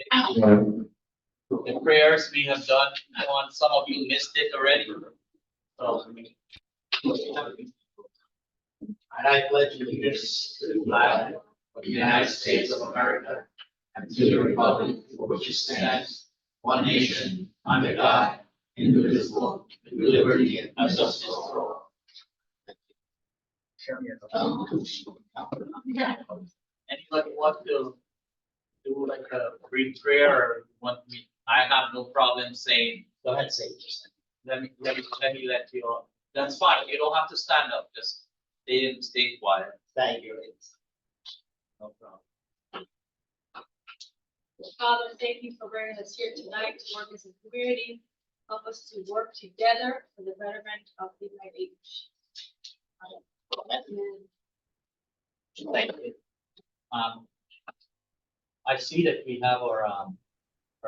The prayers we have done, some of you missed it already. So, and I pledge allegiance to the flag of the United States of America and to the republic for which it stands, one nation, under God, indivisible, with liberty and justice for all. Anybody want to do like a brief prayer or want me? I have no problem saying. Go ahead, say it. Let me let you all. That's fine. You don't have to stand up. Just stay quiet. Thank you. No problem. Father, thank you for bringing us here tonight to work as a community. Help us to work together for the betterment of the Lehigh. Thank you. I see that we have our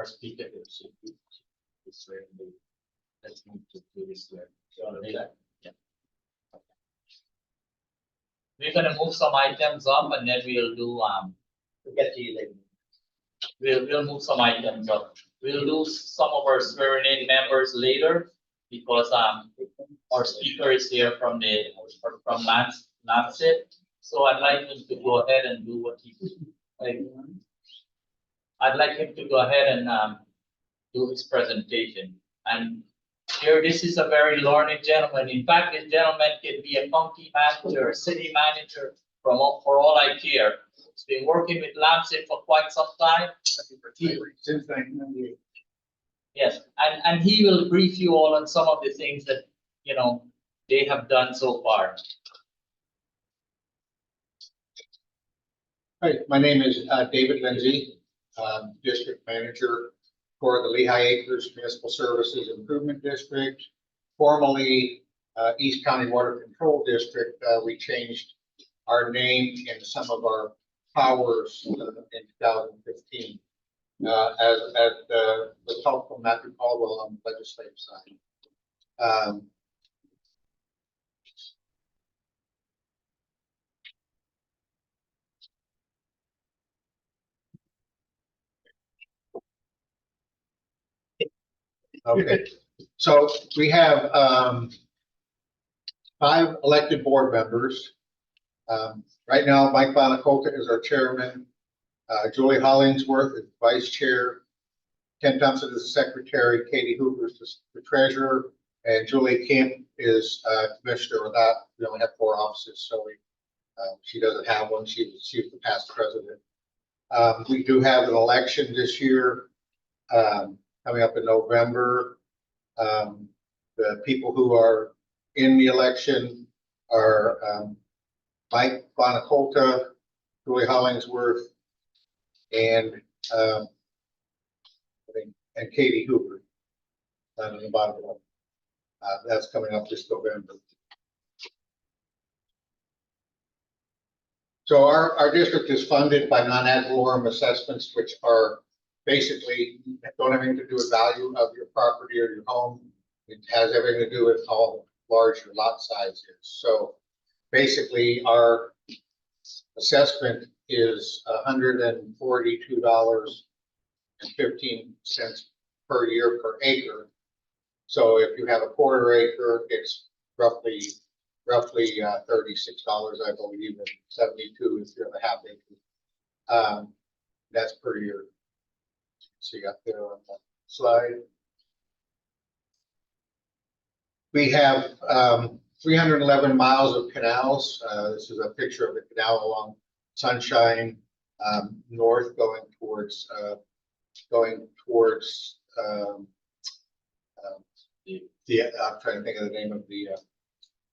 speaker here. So this way, let's move to this way. So, yeah. We're gonna move some items up, and then we'll do we'll get to you later. We'll move some items up. We'll do some of our swearing in members later because our speaker is here from Lancet. So I'd like him to go ahead and do what he I'd like him to go ahead and do his presentation. And here, this is a very learned gentleman. In fact, this gentleman can be a county manager, a city manager for all I care. He's been working with Lancet for quite some time. Since 1998. Yes, and he will brief you all on some of the things that they have done so far. Hi, my name is David Lindsay, District Manager for the Lehigh Acres Municipal Services Improvement District, formerly East County Water Control District. We changed our name and some of our powers in 2015 with help from Matthew Caldwell on the legislative side. Okay, so we have 5 elected board members. Right now, Mike Bonacolta is our chairman. Julie Hollingsworth is vice chair. Ken Thompson is the secretary. Katie Hoover is the treasurer. And Julie Kemp is commissioner. With that, we only have 4 offices, so she doesn't have one. She was the past president. We do have an election this year coming up in November. The people who are in the election are Mike Bonacolta, Julie Hollingsworth, and Katie Hoover on the bottom one. That's coming up this November. So our district is funded by non-ad valorem assessments, which are basically don't have anything to do with value of your property or your home. It has everything to do with how large your lot size is. So basically our assessment is $142.15 per year per acre. So if you have a quarter acre, it's roughly $36, I believe, and 72 if you have a half acre. That's per year. See up there on the slide. We have 311 miles of canals. This is a picture of the canal along Sunshine north, going towards I'm trying to think of the name of the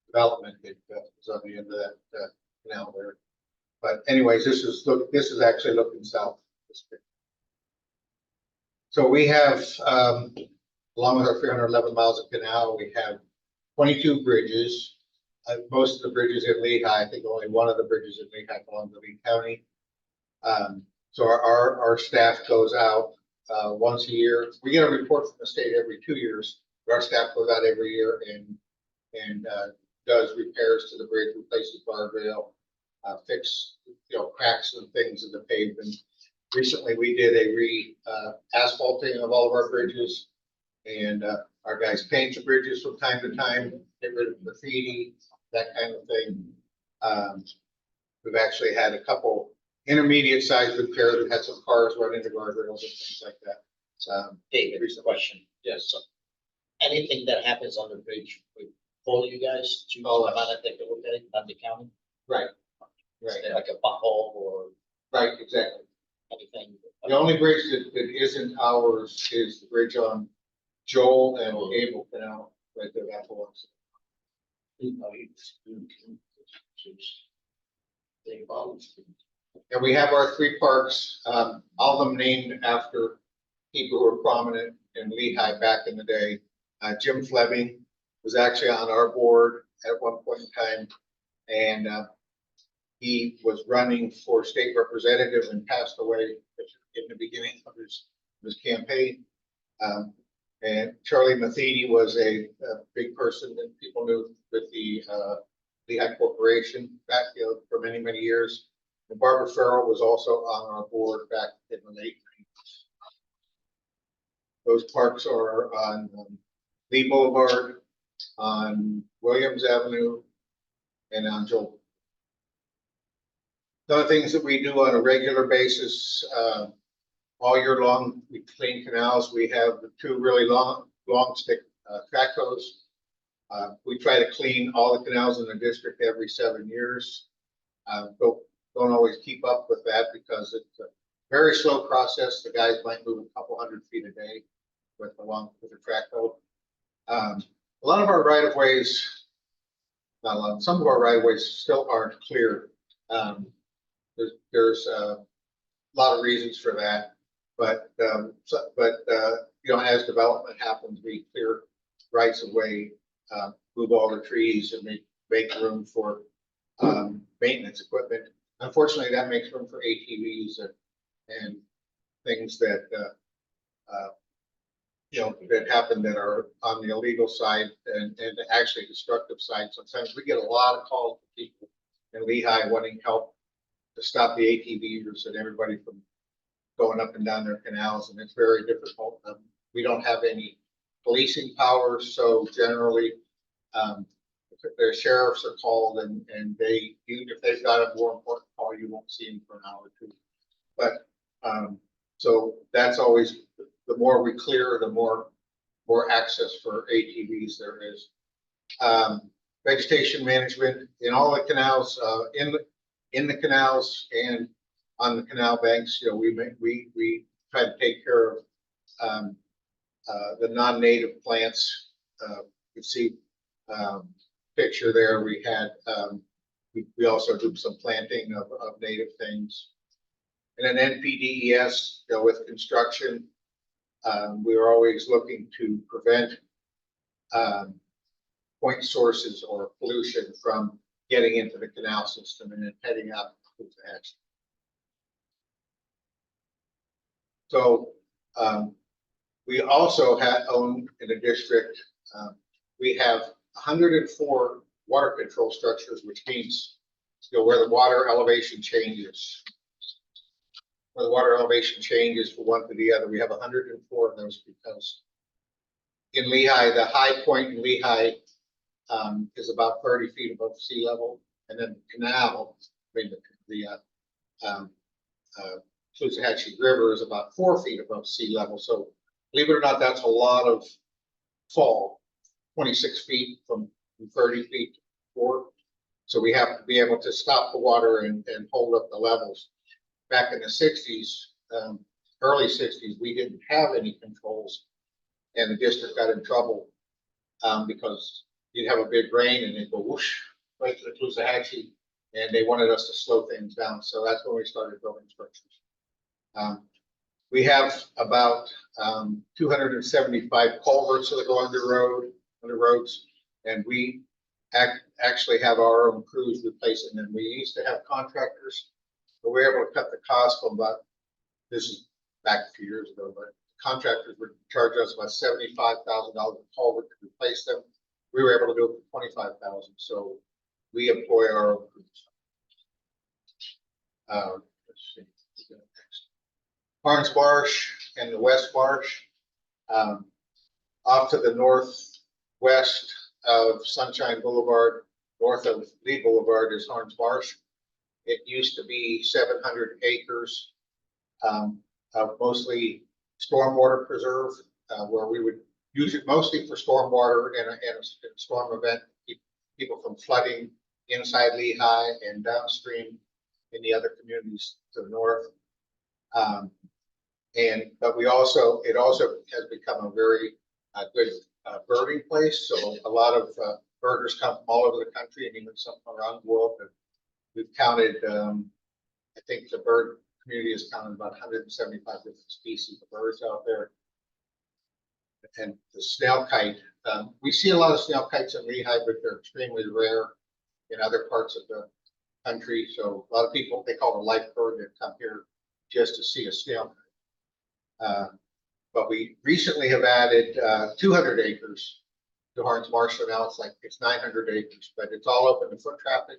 development that was on the end of that canal there. But anyways, this is actually looking south. So we have, along with our 311 miles of canal, we have 22 bridges. Most of the bridges in Lehigh, I think only one of the bridges in Lehigh belongs to Lee County. So our staff goes out once a year. We get a report from the state every 2 years. But our staff goes out every year and does repairs to the bridge, replaces guardrail, fix cracks and things in the pavement. Recently, we did asphalting of all of our bridges. And our guys paint the bridges from time to time, get rid of graffiti, that kind of thing. We've actually had a couple intermediate sized repairs. We've had some cars run into guardrails and things like that. David, Recent question. Yes. So anything that happens on the bridge, we call you guys to Oh. come out and take a look at it, not the county? Right. Is Right. there like a pothole or Right, exactly. anything? The only bridge that isn't ours is the bridge on Joel and Gable Canal, right there, that belongs. And we have our 3 parks, all of them named after people who were prominent in Lehigh back in the day. Jim Fleming was actually on our board at one point in time, and he was running for state representative and passed away in the beginning of his campaign. And Charlie Matheny was a big person that people knew with the Lehigh Corporation back, for many, many years. And Barbara Farrell was also on our board back in the late 90s. Those parks are on Lee Boulevard, on Williams Avenue, and on Joel. The other things that we do on a regular basis, all year long, we clean canals. We have the 2 really long stick track hose. We try to clean all the canals in the district every 7 years. Don't always keep up with that because it's a very slow process. The guys might move a couple 100 feet a day with the track hose. A lot of our right of ways, not a lot, some of our right of ways still aren't clear. There's a lot of reasons for that, but as development happens, we clear rights of way, move all the trees, and make room for maintenance equipment. Unfortunately, that makes room for ATVs and things that that happen that are on the illegal side and the actually destructive side. Sometimes we get a lot of calls from people in Lehigh wanting help to stop the ATVs and everybody from going up and down their canals, and it's very difficult. We don't have any policing powers, so generally their sheriffs are called, and they, even if they've got a more important call, you won't see them for an hour or 2. But so that's always, the more we clear, the more access for ATVs there is. Vegetation management in all the canals, in the canals and on the canal banks. We try to take care of the non-native plants. You see picture there. We had we also do some planting of native things. And then NPDES, with construction, we are always looking to prevent point sources or pollution from getting into the canal system and then heading out to the hatch. So we also own in the district, we have 104 water control structures, which means where the water elevation changes. Where the water elevation changes from one to the other, we have 104 of those because in Lehigh, the high point in Lehigh is about 30 feet above sea level, and then the canal, the Caloosahatchee River is about 4 feet above sea level. So believe it or not, that's a lot of fall, 26 feet from 30 feet to 4. So we have to be able to stop the water and hold up the levels. Back in the 60s, early 60s, we didn't have any controls, and the district got in trouble because you'd have a big rain and it'd go whoosh right to the Caloosahatchee, and they wanted us to slow things down. So that's when we started building structures. We have about 275 culverts that go under roads, and we actually have our own crews replacing them. We used to have contractors, but we were able to cut the cost from about, this is back a few years ago, but contractors would charge us about $75,000 a culvert to replace them. We were able to do it for $25,000. So we employ our own crews. Let's see. Harns Marsh and the West Marsh. Off to the northwest of Sunshine Boulevard, north of Lee Boulevard is Harns Marsh. It used to be 700 acres of mostly stormwater preserve, where we would use it mostly for stormwater in a storm event, keep people from flooding inside Lehigh and downstream in the other communities to the north. But it also has become a very good birding place. So a lot of birders come from all over the country and even some around the world. And we've counted, I think the bird community has counted about 175 different species of birds out there. And the snail kite, we see a lot of snail kites in Lehigh, but they're extremely rare in other parts of the country. So a lot of people, they call it a life bird, that come here just to see a snail kite. But we recently have added 200 acres to Harns Marsh. So now it's 900 acres, but it's all open to foot traffic.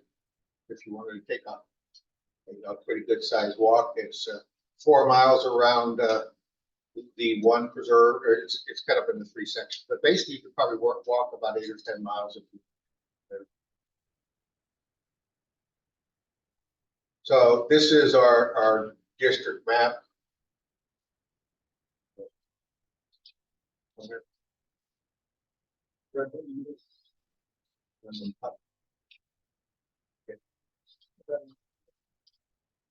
If you wanted to take a pretty good sized walk, it's 4 miles around the one preserve. Or it's cut up into 3 sections, but basically you could probably walk about 8 or 10 miles if you. So this is our district map.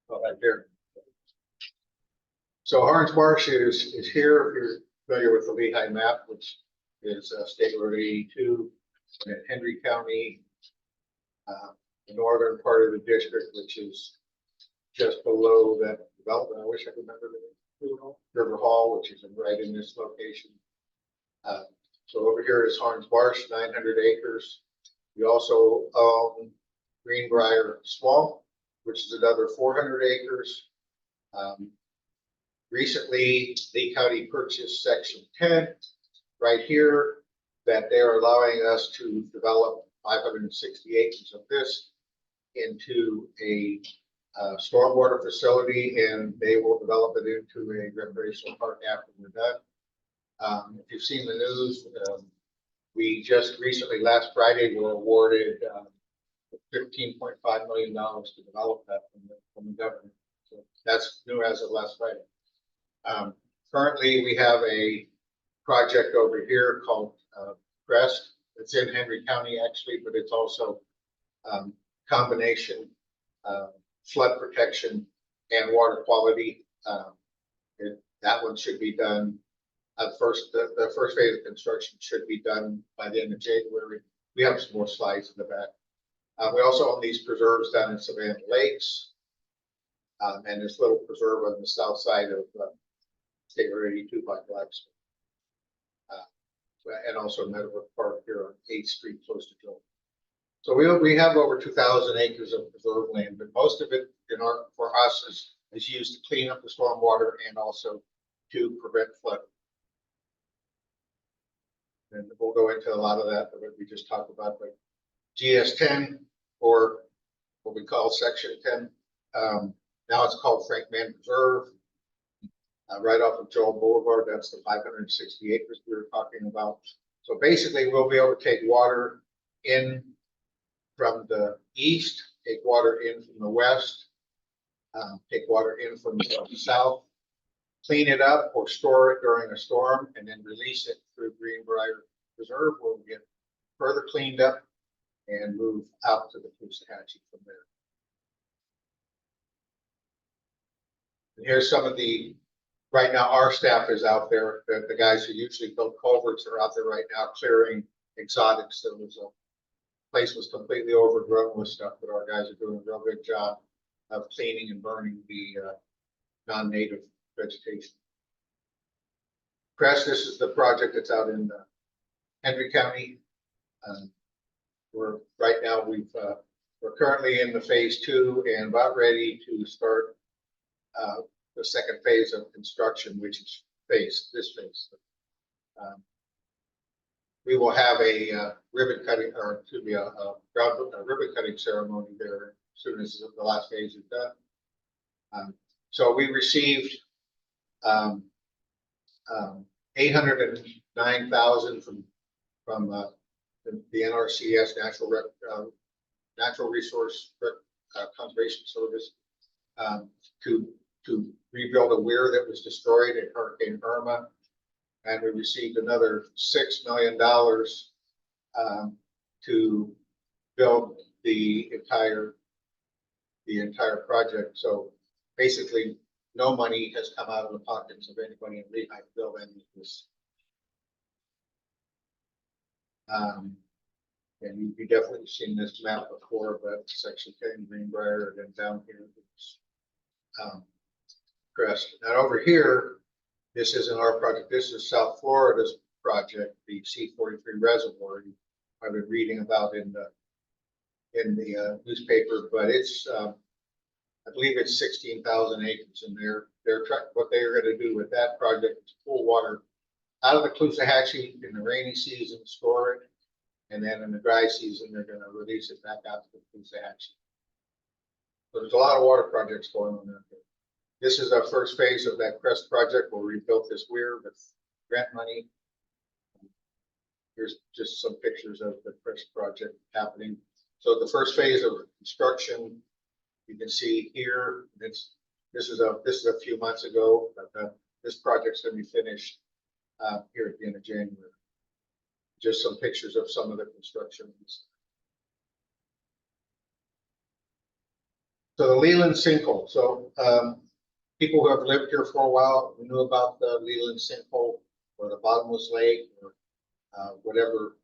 Oh, right there. So Harns Marsh is here. If you're familiar with the Lehigh map, which is State Road 82 in Henry County, the northern part of the district, which is just below that development. I wish I could remember the name. River Hall, which is right in this location. So over here is Harns Marsh, 900 acres. We also own Greenbrier Swamp, which is another 400 acres. Recently, Lee County purchased Section 10 right here that they're allowing us to develop 560 acres of this into a stormwater facility, and they will develop it into a recreational park after we're done. If you've seen the news, we just recently, last Friday, were awarded $15.5 million to develop that from the government. So that's new as of last Friday. Currently, we have a project over here called Crest. It's in Henry County, actually, but it's also combination flood protection and water quality. That one should be done. The first phase of construction should be done by the end of January. We have some more slides in the back. We also own these preserves down in Savannah Lakes, and this little preserve on the south side of State Road 82 by Blacksburg, and also Meadowbrook Park here on 8th Street, close to Joel. So we have over 2,000 acres of preserve land, but most of it for us is used to clean up the stormwater and also to prevent flooding. And we'll go into a lot of that, but we just talked about, like GS10, or what we call Section 10. Now it's called Frank Mann Preserve. Right off of Joel Boulevard, that's the 560 acres we were talking about. So basically, we'll be able to take water in from the east, take water in from the west, take water in from the south, clean it up or store it during a storm, and then release it through Greenbrier Preserve, where we get further cleaned up and move out to the Coosawhatchee from there. And here's some of the, right now our staff is out there, the guys who usually build culverts are out there right now clearing exotics. There was a place was completely overgrown with stuff, but our guys are doing a real good job of cleaning and burning the non-native vegetation. Crest, this is the project that's out in Henry County. Right now we're currently in the phase 2 and about ready to start the second phase of construction, which is this phase. We will have a ribbon cutting, or to be a ribbon cutting ceremony there as soon as the last phase is done. So we received $809,000 from the NRCS Natural Resource Conservation Service to rebuild a weir that was destroyed in Hurricane Irma. And we received another $6 million to build the entire project. So basically, no money has come out of the pockets of anybody in Lehigh to build any of this. And you definitely seen this map before, but section 10 Greenbrier, and then down here it's Crest. Now over here, this isn't our project. This is South Florida's project, the C-43 reservoir. I've been reading about in the newspaper, but it's I believe it's 16,000 acres, and what they're going to do with that project is pull water out of the Caloosahatchee in the rainy season, store it, and then in the dry season they're going to release it back out to the Caloosahatchee. So there's a lot of water projects going on there. This is our first phase of that Crest project where we built this weir with grant money. Here's just some pictures of the Crest project happening. So the first phase of construction, you can see here, this is a few months ago, but this project's going to be finished here at the end of January. Just some pictures of some of the construction. So the Leland sinkhole. So people who have lived here for a while knew about the Leland sinkhole or the bottomless lake or whatever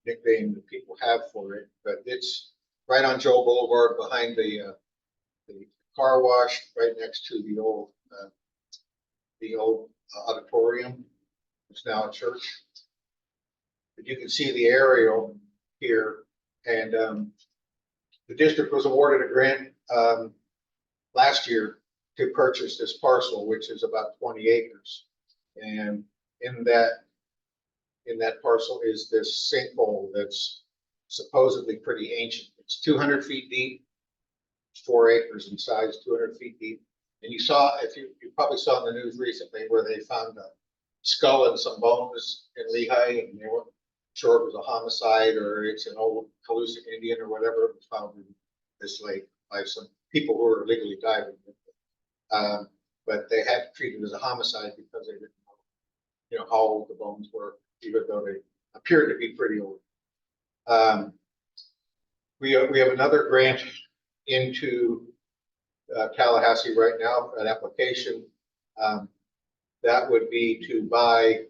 nickname that people have for it, but it's right on Joe Boulevard behind the car wash, right next to the old auditorium. It's now a church. But you can see the aerial here, and the district was awarded a grant last year to purchase this parcel, which is about 20 acres. And in that parcel is this sinkhole that's supposedly pretty ancient. It's 200 feet deep, 4 acres in size, 200 feet deep. And you probably saw in the news recently where they found a skull and some bones in Lehigh, and they weren't sure it was a homicide or it's an old Calusa Indian or whatever. It was found in this lake by some people who were illegally diving. But they had to treat it as a homicide because they didn't know, how old the bones were, even though they appeared to be pretty old. We have another grant into Tallahassee right now, an application that would be to buy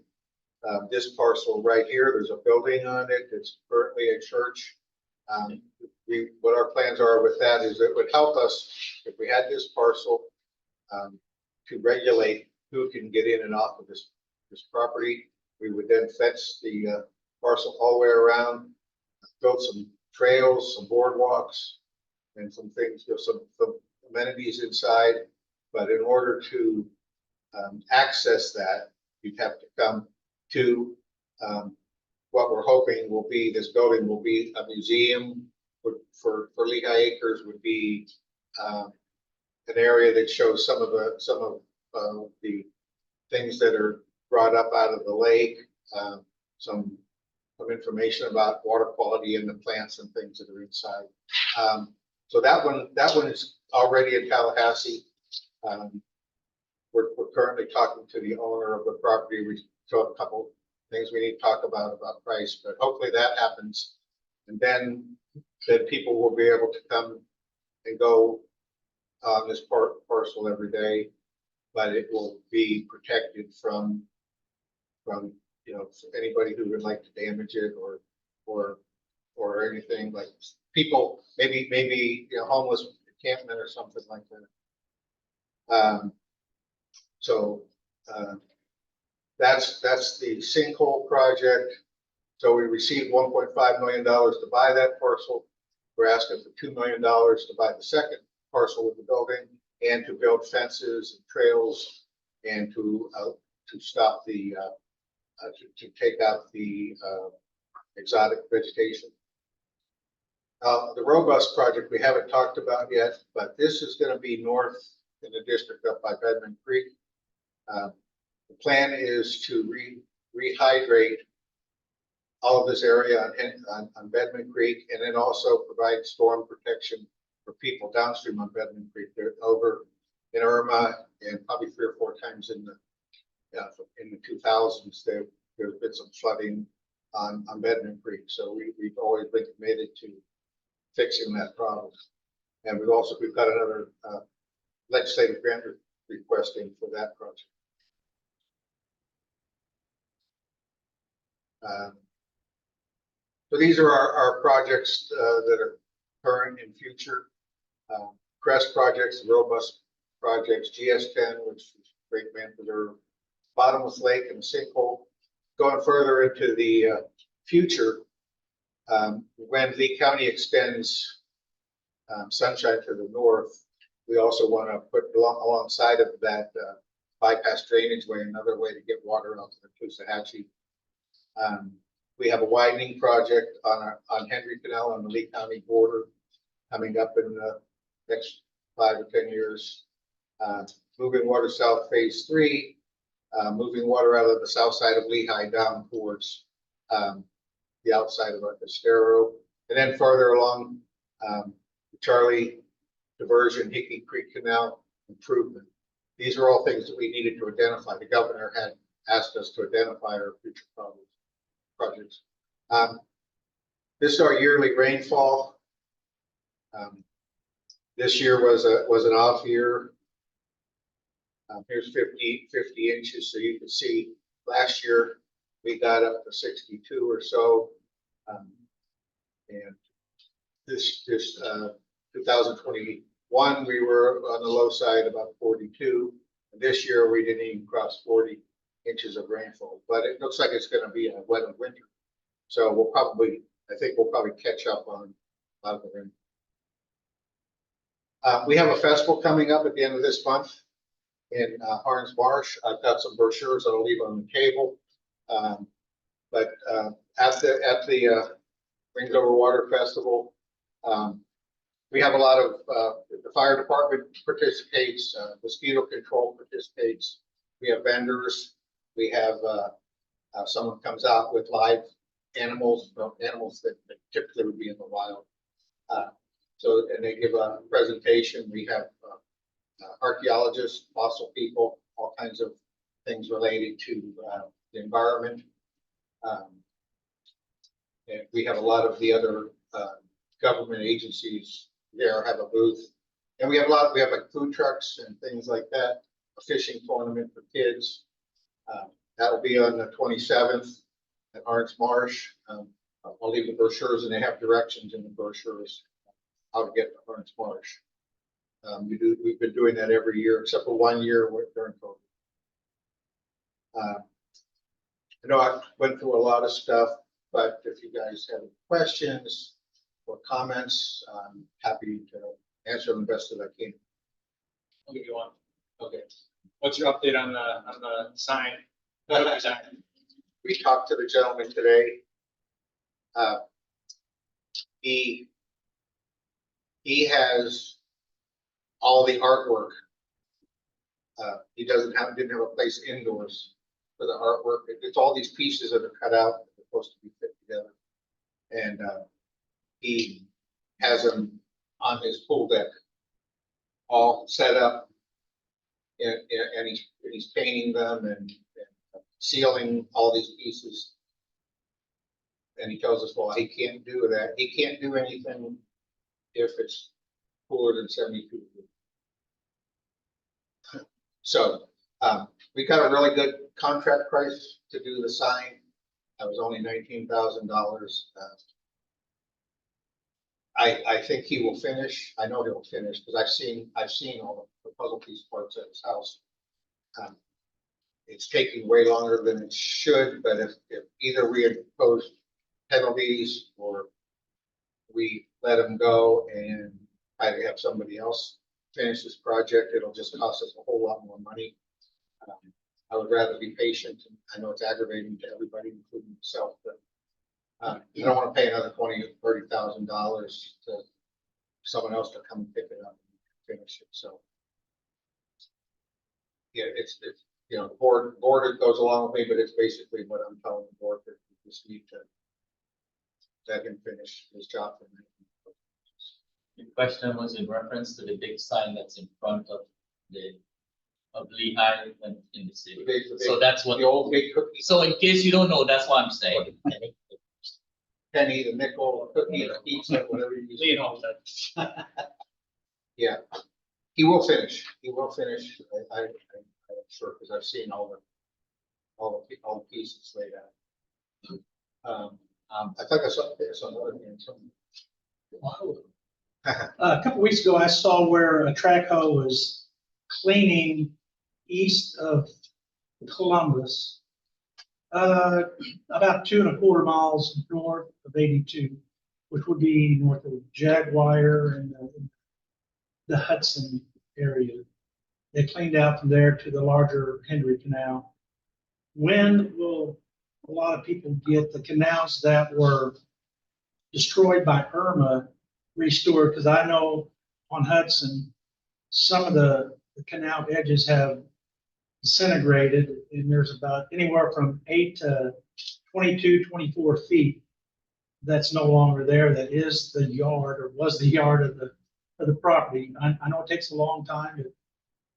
this parcel right here. There's a building on it. It's currently a church. What our plans are with that is it would help us if we had this parcel to regulate who can get in and off of this property. We would then fence the parcel all the way around, build some trails, some boardwalks, and some things, some amenities inside. But in order to access that, you'd have to come to what we're hoping will be, this building will be a museum for Lehigh Acres, would be an area that shows some of the things that are brought up out of the lake, some information about water quality in the plants and things that are inside. So that one is already in Tallahassee. We're currently talking to the owner of the property. We still have a couple things we need to talk about price, but hopefully that happens. And then people will be able to come and go on this parcel every day, but it will be protected from anybody who would like to damage it or anything, like people, maybe homeless encampment or something like that. So that's the sinkhole project. So we received $1.5 million to buy that parcel. We're asking for $2 million to buy the second parcel with the building and to build fences and trails and to stop the to take out the exotic vegetation. The robust project we haven't talked about yet, but this is going to be north in the district up by Bedman Creek. The plan is to rehydrate all of this area on Bedman Creek, and then also provide storm protection for people downstream on Bedman Creek. They're over in Irma, and probably 3 or 4 times in the 2000s, there's been some flooding on Bedman Creek. So we've always been committed to fixing that problem. And we've got another legislative grant requesting for that project. So these are our projects that are current and future. CREST projects, robust projects, GS10, which is Great Man Preserve, Bottomless Lake and the Sinkhole. Going further into the future, when Lee County extends Sunshine to the north, we also want to put alongside of that bypass drainage way, another way to get water out to the Coosawhatchee. We have a widening project on Henry Canal on the Lee County border coming up in the next 5 or 10 years. Moving water south phase 3, moving water out of the south side of Lehigh down towards the outside of Estero, and then further along the Charlie diversion, Hickey Creek Canal improvement. These are all things that we needed to identify. The governor had asked us to identify our future projects. This is our yearly rainfall. This year was an off year. Here's 50 inches, so you can see last year we got up to 62 or so, and this 2021 we were on the low side, about 42. And this year we didn't even cross 40 inches of rainfall, but it looks like it's going to be a wet winter. So I think we'll probably catch up on a lot of the rain. We have a festival coming up at the end of this month in Harns Marsh. I've got some brochures that I'll leave on the table. But at the Rings Over Water Festival, we have a lot of the fire department participates, mosquito control participates. We have vendors. We have someone comes out with live animals, animals that typically would be in the wild. And they give a presentation. We have archaeologists, fossil people, all kinds of things related to the environment. And we have a lot of the other government agencies there have a booth. And we have like food trucks and things like that, a fishing tournament for kids. That'll be on the 27th at Harns Marsh. I'll leave the brochures, and they have directions in the brochures how to get to Harns Marsh. We've been doing that every year, except for 1 year during COVID. I know I went through a lot of stuff, but if you guys have questions or comments, I'm happy to answer them the best that I can. I'll give you one. Okay. What's your update on the sign? Sign. We talked to the gentleman today. He has all the artwork. He didn't have a place indoors for the artwork. It's all these pieces that are cut out that are supposed to be fit together. And he has them on his pool deck, all set up, and he's painting them and sealing all these pieces. And he tells us, well, he can't do that. He can't do anything if it's cooler than 72 degrees. So we got a really good contract price to do the sign. That was only $19,000. I think he will finish. I know he'll finish because I've seen all the puzzle piece parts at his house. It's taking way longer than it should, but if either we impose penalties or we let him go and try to have somebody else finish this project, it'll just cost us a whole lot more money. I would rather be patient. I know it's aggravating to everybody, including myself, but you don't want to pay another $20,000 or $30,000 to someone else to come and pick it up and finish it. So yeah, you know, board goes along with me, but it's basically what I'm telling the board that we just need to let him finish his job for me. The question was in reference to the big sign that's in front of Lehigh and in the city. So that's what, The old big cookie, so in case you don't know, that's what I'm saying. penny, the nickel, cookie, the pizza, whatever you use. You know, Yeah, he will finish. He will finish. I'm sure, because I've seen all the pieces laid out. I think I saw another thing. A couple weeks ago, I saw where a track hoe was cleaning east of Columbus, about 2.25 miles north of 82, which would be north of Jaguar and the Hudson area. They cleaned out from there to the larger Henry Canal. When will a lot of people get the canals that were destroyed by Irma restored? Because I know on Hudson, some of the canal edges have disintegrated, and there's about anywhere from 8 to 22, 24 feet that's no longer there. That is the yard, or was the yard of the property. I know it takes a long time.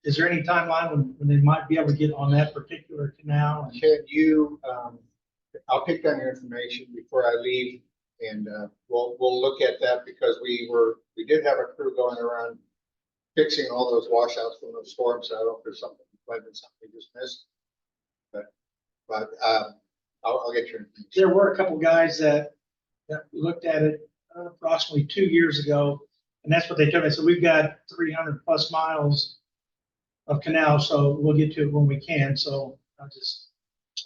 Is there any timeline when they might be able to get on that particular canal? Can you, I'll take down your information before I leave, and we'll look at that, because we did have a crew going around fixing all those washouts from those storms. So I don't know if there's something we just missed, but I'll get your information. There were a couple guys that looked at it approximately 2 years ago, and that's what they told me. So we've got 300 plus miles of canal, so we'll get to it when we can. So I just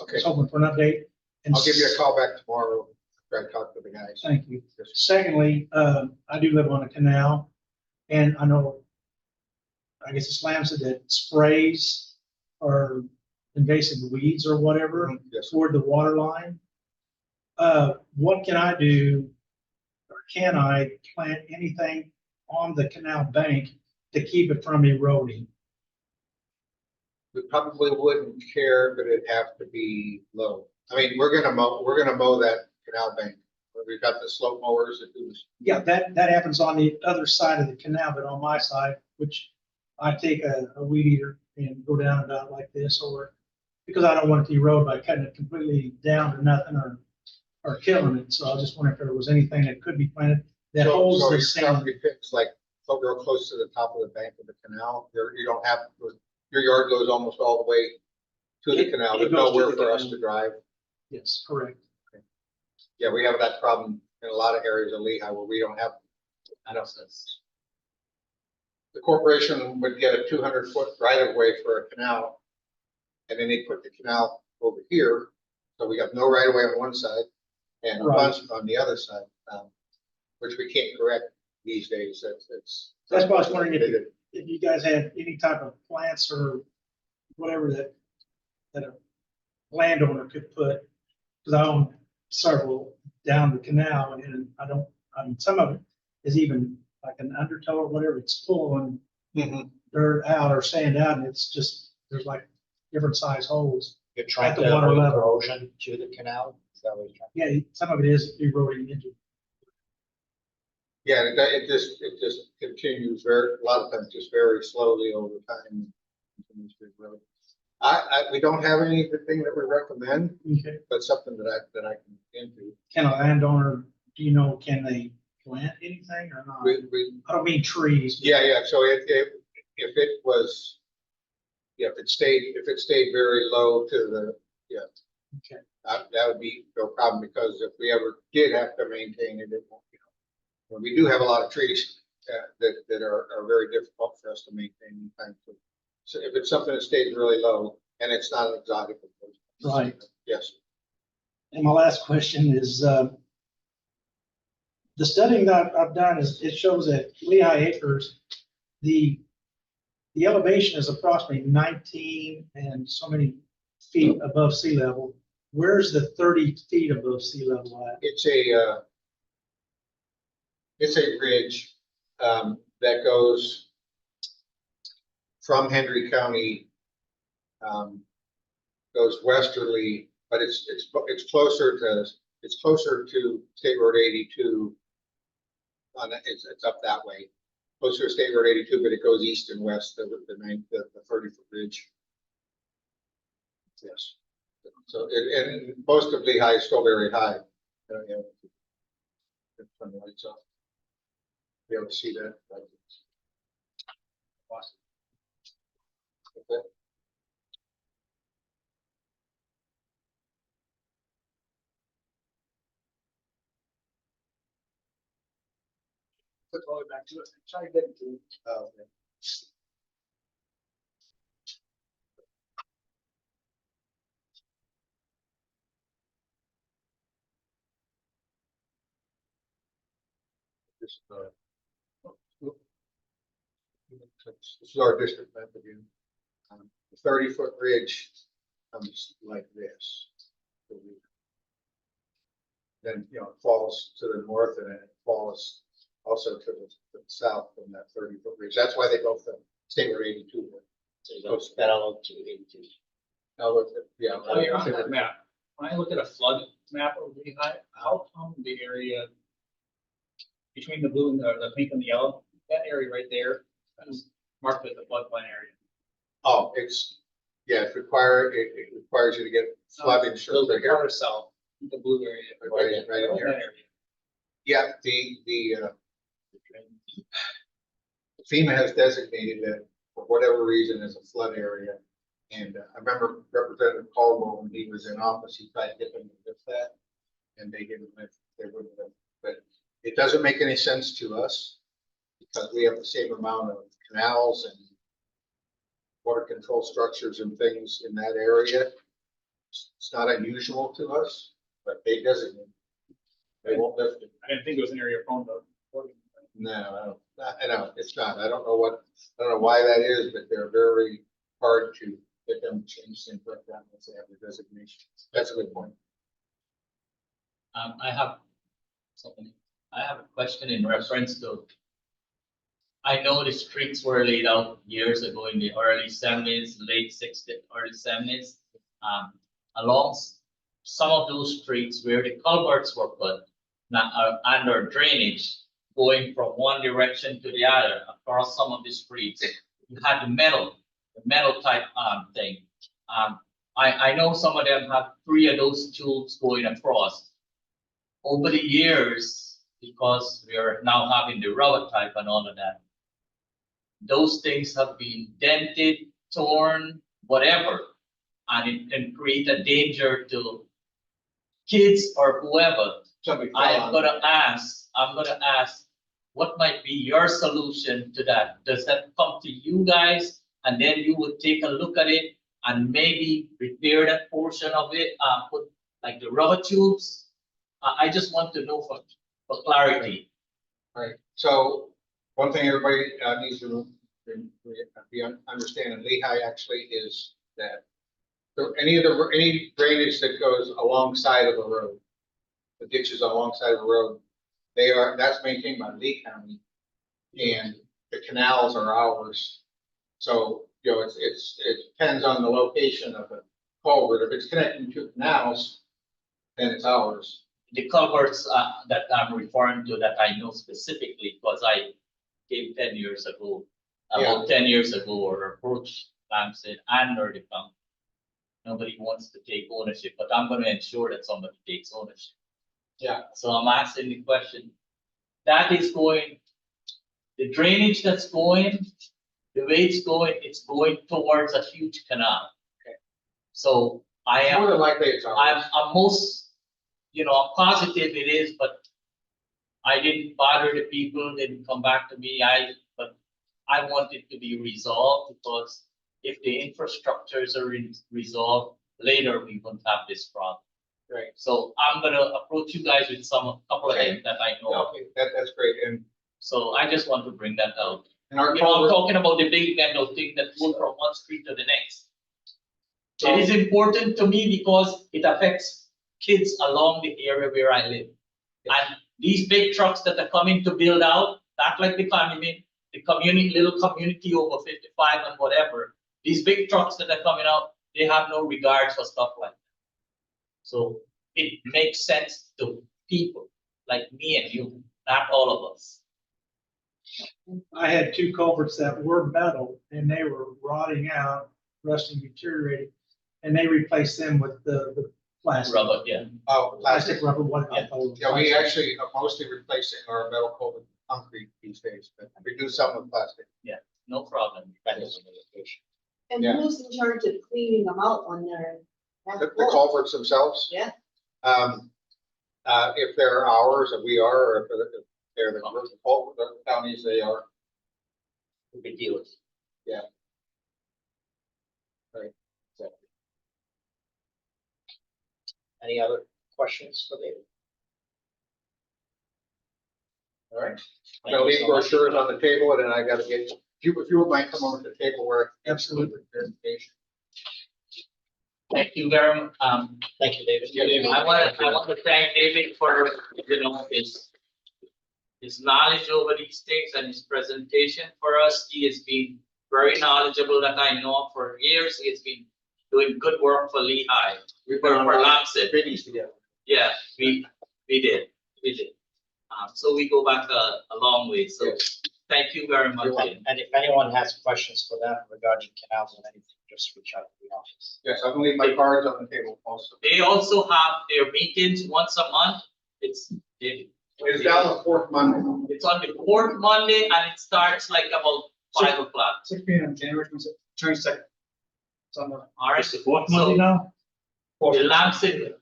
Okay, was hoping for an update. And I'll give you a call back tomorrow after I talk to the guys. Thank you. Secondly, I do live on a canal, and I know, I guess it's Lamson that sprays or invasive weeds or whatever Yes, toward the water line. What can I do, or can I plant anything on the canal bank to keep it from eroding? we probably wouldn't care, but it'd have to be low. I mean, we're gonna mow that canal bank. We've got the slope mowers that do. Yeah, that happens on the other side of the canal, but on my side, which I take a weed eater and go down about like this, or because I don't want it to erode by cutting it completely down to nothing or killing it. So I just wonder if there was anything that could be planted that holds So the your sand. property fits like real close to the top of the bank of the canal. You don't have, your yard goes almost all the way to the canal. It There's goes to nowhere the for us canal. to drive. Yes, correct. Yeah, we have that problem in a lot of areas of Lehigh where we don't have Access. the corporation would get a 200-foot right of way for a canal. And then they put the canal over here. So we got no right of way on one side and a Right. bunch on the other side, which we can't correct these days. That's why I was wondering if you guys had any type of plants or whatever that a landowner could put, because I own several down the canal, and I mean, some of it is even like an undertow or whatever, it's pulling Mhm. dirt out or sand out, and it's just, there's like different size holes. You're trying At to the water avoid level. erosion to the canal? Is that what you're trying? Yeah, some of it is eroding into. Yeah, it just continues a lot of times, just very slowly over time. Continues to grow. We don't have anything that we recommend, Okay. but something that I can get into. Can a landowner, do you know, can they plant anything or not? I don't mean trees. but- Yeah, so if it was, yeah, if it stayed very low to the, Okay. that would be no problem, because if we ever did have to maintain it, well, we do have a lot of trees that are very difficult for us to maintain. So if it's something that stays really low and it's not an exotic. of course. Right. Yes. And my last question is, the studying that I've done is, it shows that Lehigh Acres, the elevation is approximately 19 and so many feet above sea level. Where's the 30 feet above sea level at? It's a ridge that goes from Hendry County goes westerly, but it's closer to State Road 82. It's up that way, closer to State Road 82, but it goes east and west of the 30-foot ridge. Yes. So, and most of Lehigh is still very high. Yeah. Turn the lights off. Be able to see that. Awesome. Okay. Put all the way back to it. Try to get it to. Oh, okay. This is our district map again. The 30-foot ridge comes like this. Then, you know, it falls to the north and it falls also to the south from that 30-foot ridge. That's why they go from State Road 82. So it goes parallel to 82. Now, look at, yeah. Oh, you're on that map. When I look at a flood map of Lehigh, how come the area between the blue and the pink and the yellow, that area right there is marked as the floodplain area? Oh, it requires you to get flood So insurance the right here. far south, the blue area. Right in That here. area. Yeah, FEMA has designated it for whatever reason as a flood area. And I remember Representative Caldwell, when he was in office, he tried to get them to lift that. And they didn't lift, they wouldn't lift. But it doesn't make any sense to us because we have the same amount of canals and water control structures and things in that area. It's not unusual to us, but they designate. They won't lift it. I didn't think it was an area prone to flooding. No, I know, it's not. I don't know why that is, but they're very hard to get them to change things like that once they have the designation. That's a good point. I have something, I have a question in reference to, I know the streets were laid out years ago in the early 70s, late 60s, early 70s. Along some of those streets where the culverts were put, now are under drainage, going from one direction to the other across some of the streets. You had the metal type thing. I know some of them have 3 of those tubes going across. Over the years, because we are now having the rubber type and all of that, those things have been dented, torn, whatever, and it can create a danger to kids or whoever. I'm gonna ask, what might be your solution to that? Does that come to you guys and then you would take a look at it and maybe repair that portion of it, put like the rubber tubes? I just want to know for clarity. Right. So one thing everybody needs to understand in Lehigh actually is that any drainage that goes alongside of a road, the ditches alongside of a road, that's maintained by Lee County, and the canals are ours. So, you know, it depends on the location of the culvert. If it's connecting to canals, then it's ours. The culverts that I'm referring to that I know specifically because I came 10 years ago, about 10 years ago, or approached Lampson and Early County. Nobody wants to take ownership, but I'm going to ensure that somebody takes ownership. Yeah. So I'm asking the question, that is going, the drainage that's going, the way it's going towards a huge canal. Okay. So More than likely it's ours. I'm most, I'm positive it is, but I didn't bother the people, they didn't come back to me. But I want it to be resolved because if the infrastructures are resolved later, we won't have this problem. Right. So I'm gonna approach you guys with couple of them that I know of. Okay, that's great. And So I just want to bring that out. our I'm culvert, talking about the big metal thing that goes from one street to the next. It is important to me because it affects kids along the area where I live. And these big trucks that are coming to build out, not like the community, little community over 55 and whatever. These big trucks that are coming out, they have no regard for stuff like that. So it makes sense to people like me and you, not all of us. I had two culverts that were metal and they were rotting out, rusting, deteriorating. And they replaced them with the plastic. Rubber, yeah. Oh, Plastic, rubber, what I Yeah. call it. Yeah, we actually are mostly replacing our metal coated concrete these days, but we do some with plastic. No problem. Depending on the location. And Yeah. who's in charge of cleaning them out when they're? The culverts themselves, Yeah, if they're ours, and we are, or if they're the counties, they are. We could deal with. Yeah. Right. Exactly. Any other questions for David? All right. I'm gonna leave brochures on the table, and then I gotta get, if you would mind come over to the table where. Absolutely. Presentation. Thank you very much. Thank you, David. I want to thank David for, his knowledge over these things and his presentation for us. He has been very knowledgeable that I know for years. He has been doing good work for Lehigh, We've for been on Lampset. meetings together. Yeah, we did. So we go back a long way. So Yes. thank you very much. David. And if anyone has questions for them regarding canals or anything, just reach out to the office. Yes, I'm gonna leave my cards on the table also. They also have their meetings once a month. It's Down the fourth Monday. It's on the fourth Monday and it starts like about 5 o'clock. 6 p.m. January 22nd. Somewhere. All right. The fourth Monday now? The Lampset,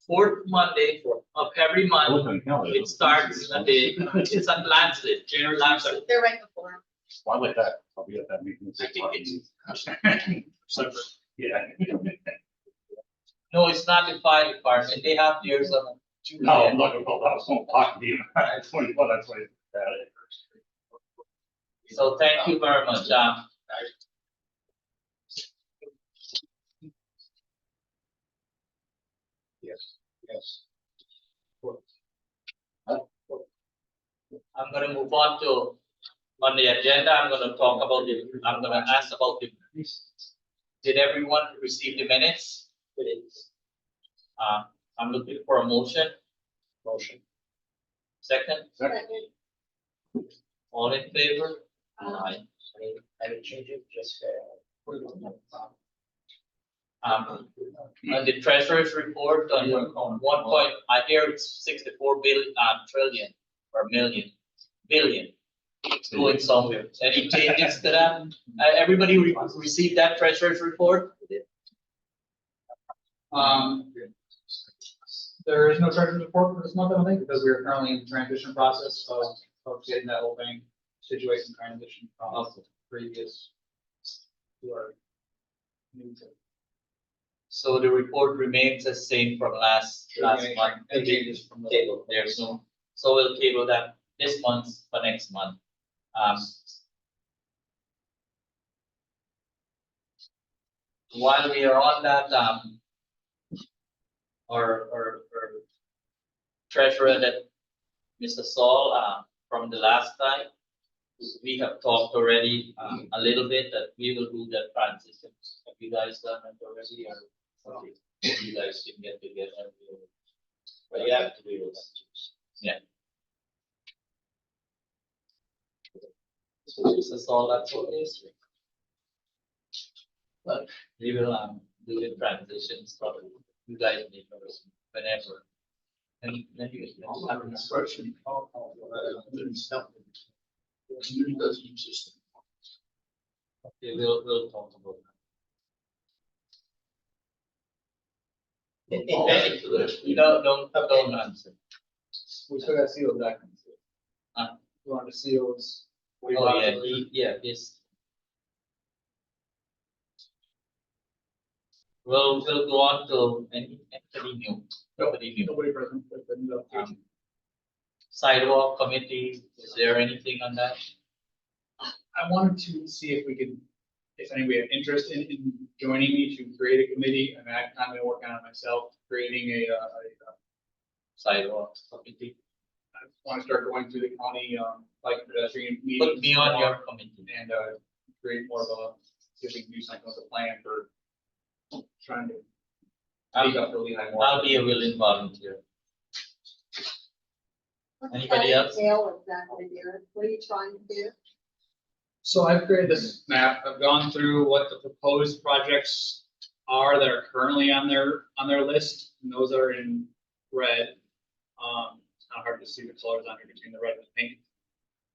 fourth Monday of every month, it starts at it's at Lampset, January Lampset. they're right before. Well, I like that. I'll be at that meeting. I think Separate. Yeah. No, it's not the fire department. They have theirs on Tuesday. No, I'm looking for that. I was going to talk to you. That's what that's what that is. So thank you very much. Yes, yes. I'm gonna move on to, on the agenda, I'm gonna ask about did everyone receive the minutes? I'm looking for a motion. Motion. Second, all in favor? Aye. Any changes, just, On the treasurer's report on 1 point, I hear it's 64 trillion or billion. It's going somewhere. Any changes to that? Everybody received that treasurer's report? There is no treasurer's report for this month, I don't think, because we are currently in the transition process of getting that whole thing situation transition from previous to our new. So the report remains the same from last month. Any changes from the Table. There's no, so we'll table that this month for next month. While we are on that, or treasurer that Mr. Saul, from the last time, we have talked already, a little bit that we will do that transition. Have you guys done it already or something? You guys can get together. but yeah, to do with that. So Mr. Saul, that's what it is. But we will, do the transitions, probably, you guys need to, whenever. And then you have this question. Okay, we'll talk about that. Don't answer. We still got sealed documents. Huh? We want the seals. Oh, yeah, this. We'll go on to anybody new. Nobody new. Nobody present, but the new application. Sidewalk committee, is there anything on that? I wanted to see if we could, if anybody had interest in joining me to create a committee. I mean, I'm gonna work on it myself, creating a Sidewalk committee, I want to start going through the county, like pedestrian meetings. put me on your committee. And, create more of a, see if we can do something with a plan for trying to I'll, speak up for Lehigh more. I'll be a willing volunteer. What Anybody does that else? entail exactly, Derek? What are you trying to do? So I've created this map. I've gone through what the proposed projects are that are currently on their list, and those are in red. It's kind of hard to see the colors on here between the red and the pink.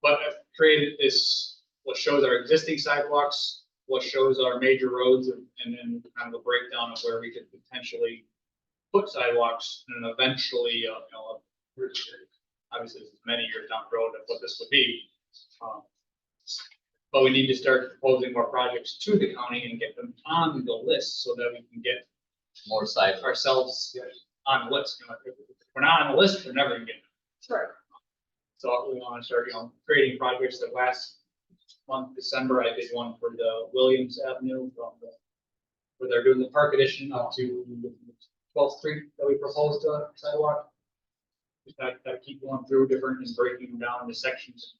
But I've created this, what shows our existing sidewalks, what shows our major roads, and then kind of a breakdown of where we could potentially put sidewalks and then eventually, obviously this is many years down the road of what this would be. But we need to start proposing more projects to the county and get them on the list so that we can get More sidewalks. ourselves on the list. If we're not on the list, we're never gonna get it. Sure. So we want to start, creating projects that last month, December, I did one for the Williams Avenue where they're doing the park addition up to 12th Street that we proposed a sidewalk. Just gotta keep going through different and breaking them down into sections,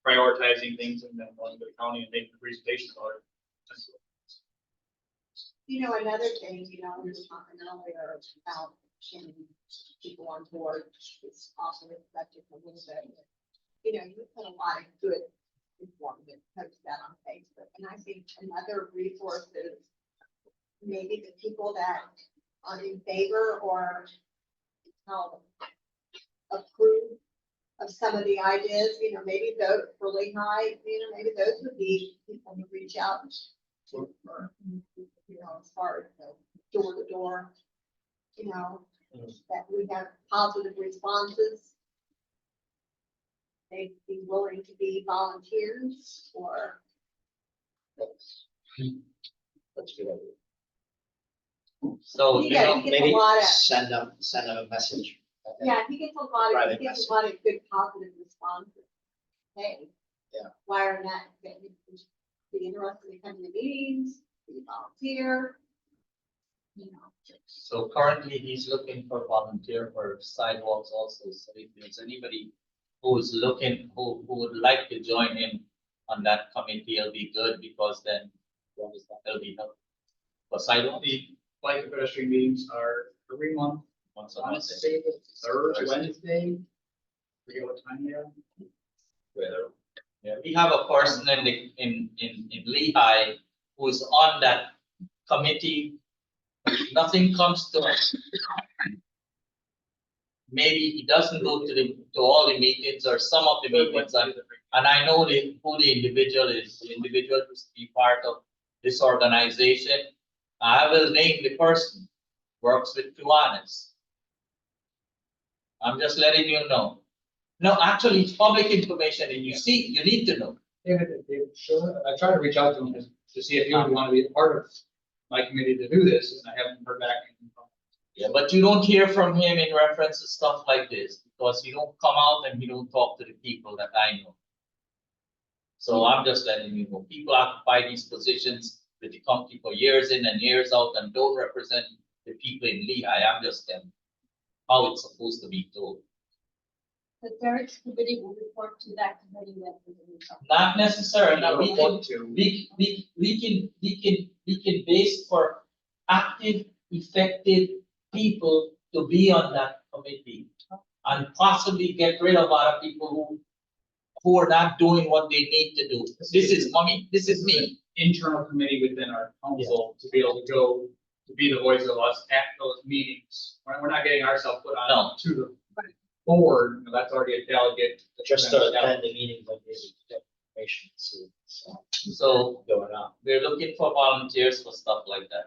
prioritizing things and then going to the county and making a presentation about it. Another thing, we were talking earlier about getting people on board, it's also reflected a little bit. You put a lot of good informative posts that on Facebook, and I think another resource is maybe the people that are in favor or approve of some of the ideas, maybe vote for Lehigh, maybe those would be people to reach out to, for, as far as the door to door, that we have positive responses. They'd be willing to be volunteers or. That's a good idea. So, He gets Maybe a lot of, send them a message. yeah, he gets a lot of, Private he gets a lot of good positive responses. Hey. Yeah. Why are not, be interested in coming to meetings, be volunteer. So currently he's looking for volunteer for sidewalks also. So if there's anybody who is looking, who would like to join in on that committee, it'll be good because then there'll be help for sidewalks. The bike and pedestrian meetings are every month. Once a I want month. to say the third Wednesday. Forget what time they are. Yeah, we have a person in Lehigh who is on that committee. Nothing comes to us. Maybe he doesn't go to all the meetings or some of the meetings, and I know who the individual is. The individual who's to be part of this organization. I will name the person. Works with Kiwanis. I'm just letting you know. No, actually, it's public information, and you need to know. David, sure. I tried to reach out to him to see if he would want to be a part of my committee to do this, and I haven't heard back. Yeah, but you don't hear from him in reference to stuff like this, because he don't come out and he don't talk to the people that I know. So I'm just letting you know, people occupy these positions with the company for years in and years out and don't represent the people in Lehigh. I'm just telling you how it's supposed to be told. The Derek's committee will report to that committee that. Not necessarily, Not we report can, to. we can base for active, effective people to be on that committee. And possibly get rid of a lot of people who are not doing what they need to do. This is me. Internal committee within our council to be able to go, to be the voice of us at those meetings. We're not getting ourselves put on to the board, that's already a delegate. Just to attend the meetings and give information, So going on. we're looking for volunteers for stuff like that.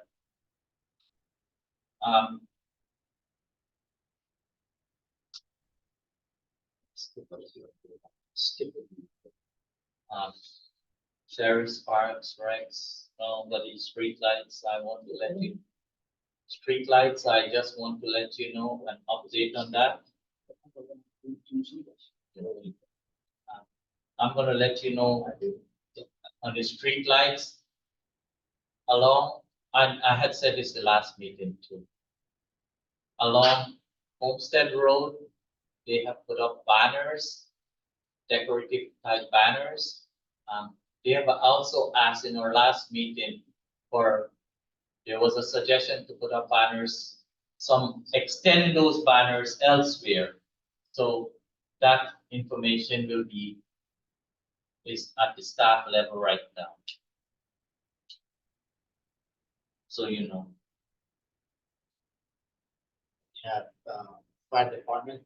Sheriff's Parks, Rex, nobody, streetlights, I want to let you. Streetlights, I just want to let you know an update on that. I'm gonna let you know on the streetlights along, I had said this the last meeting too. Along Homestead Road, they have put up banners, decorative type banners. They have also asked in our last meeting for there was a suggestion to put up banners, extend those banners elsewhere. So that information is at the staff level right now. So you know. Have, fire department,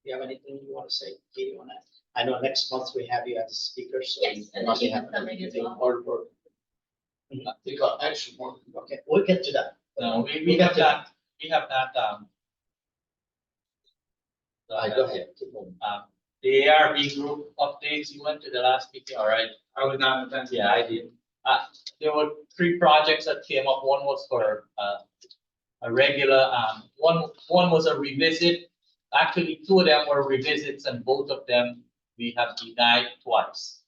you have anything you want to say, Katie, on that? I know next month we have you as a speaker, so. Yes, you and then must you have have something as anything well. or- They got extra more. Okay, we'll get to that. No, we have that, Go ahead, keep moving. The ARB group updates, you went to the last meeting, all right? I was not in attendance. Yeah, I did. There were 3 projects that came up. One was for, a regular, one was a revisit. Actually, 2 of them were revisits and both of them we have denied twice.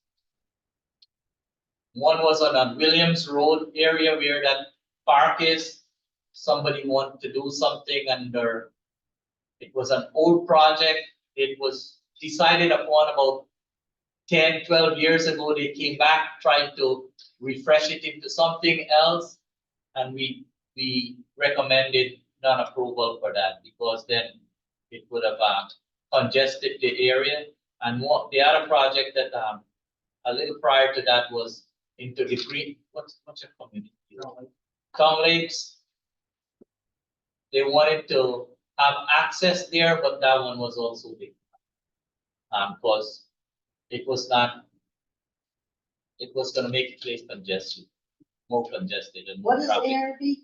One was on a Williams Road area where that park is. Somebody wanted to do something under, it was an old project. It was decided upon about 10, 12 years ago. They came back, tried to refresh it into something else. And we recommended non-approval for that because then it would have congested the area. And the other project that a little prior to that was into the green, what's your community? Town Lakes. They wanted to have access there, but that one was also big. Because it was gonna make the place congested, more congested and more What is traffic. ARB?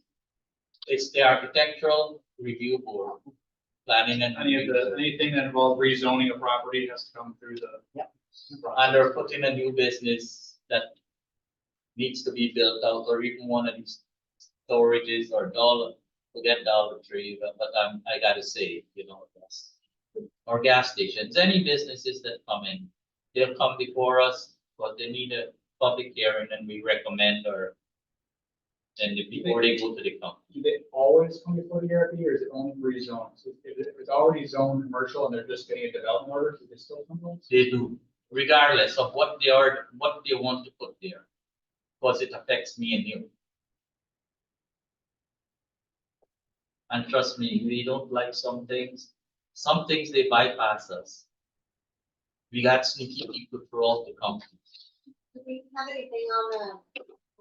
It's the Architectural Review Board, planning and. Anything that involves rezoning a property has to come through the. And they're putting a new business that needs to be built out, or even one of these storages or forget Dollar Tree, but I gotta say, yes. Or gas stations, any businesses that come in, they'll come before us, but they need a public hearing and we recommend before they go to the company. Do they always come before the ARB or is it only for rezones? If it's already zoned commercial and they're just getting a development order, do they still come? They do, regardless of what they want to put there, because it affects me and you. And trust me, we don't like some things they bypass us. We got sneaky people throughout the company. Do we have anything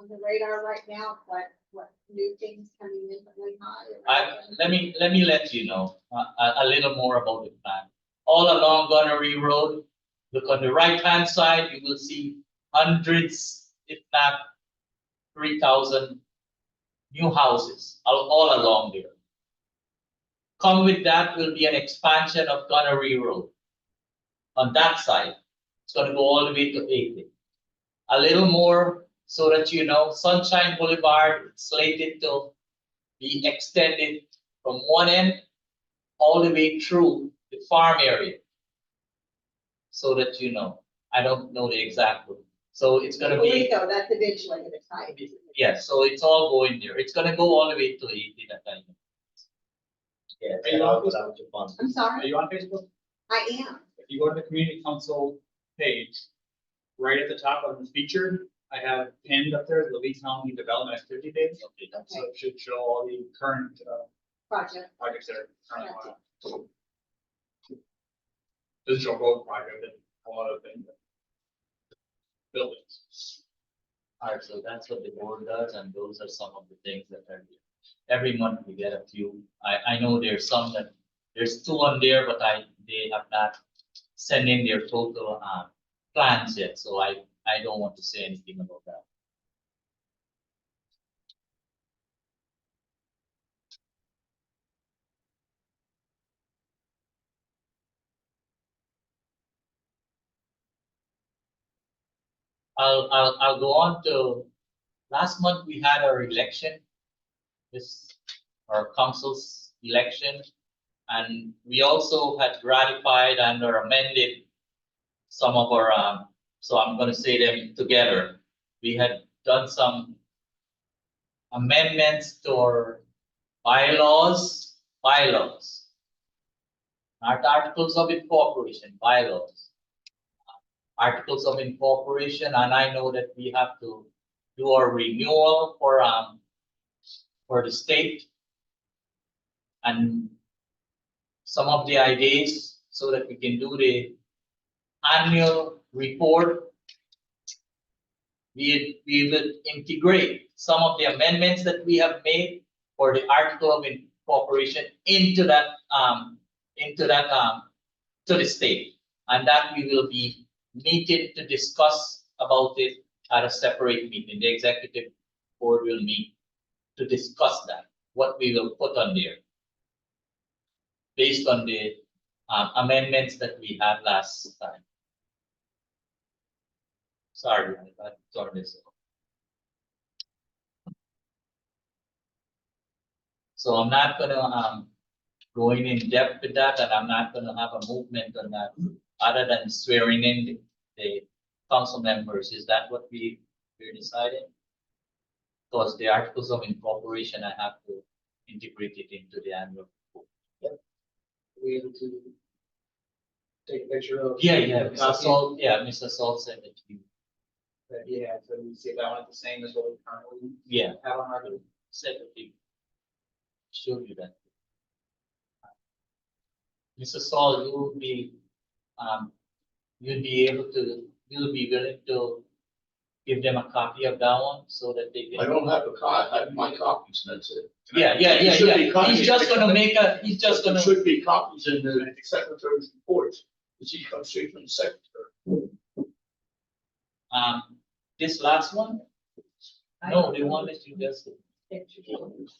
on the radar right now? What new things coming in from Lehigh? Let me let you know a little more about the plan. All along Gunnery Road, look on the right-hand side, you will see hundreds, if not 3,000 new houses all along there. Come with that will be an expansion of Gunnery Road. On that side, it's going to go all the way to 80. A little more so that you know, Sunshine Boulevard is slated to be extended from one end all the way through the farm area. So that you know, I don't know the exact one. So it's going to be, That's eventually going to tie it. yes, so it's all going there. It's going to go all the way to 80 that time. Yeah, Are you on without your fund. I'm Are sorry, you on Facebook? I am. If you go to the community council page, right at the top of the featured, I have pinned up there the Lee County Development Activity page. So it should show all the current Project. projects that are currently on. This is a road project and a lot of things. Buildings. All right, so that's what the board does, and those are some of the things that are here. Every month we get a few. I know there's 2 on there, but they have not sent in their total plans yet, so I don't want to say anything about that. I'll go on to, last month we had our election, our council's election, and we also had ratified and or amended some of our, so I'm gonna say them together. We had done some amendments to our bylaws, not articles of incorporation, bylaws. Articles of incorporation, and I know that we have to do our renewal for for the state. And some of the ideas so that we can do the annual report. We will integrate some of the amendments that we have made for the article of incorporation into that, to the state. And that we will be meeting to discuss about it at a separate meeting. The executive board will meet to discuss that, what we will put on there. Based on the amendments that we had last time. Sorry, I thought this. So I'm not gonna go in depth with that, and I'm not gonna have a movement on that, other than swearing in the council members. Is that what we're deciding? Because the articles of incorporation, I have to integrate it into the annual report. We able to take a picture of. Yeah, Mr. Copy. Salt, Mr. Salt said that you, Yeah, so we see that one the same as what we currently yeah, have on our. said that he showed you that. Mr. Saul, you will be, you'll be able to, you'll be willing to give them a copy of that one so that they can. I don't have a copy, I have my copies, that's it. Yeah. There should be copies. He's just gonna make a, he's just There gonna, should be copies in the secretary's reports, which he comes straight from the secretary. this last one? No, the one that you just,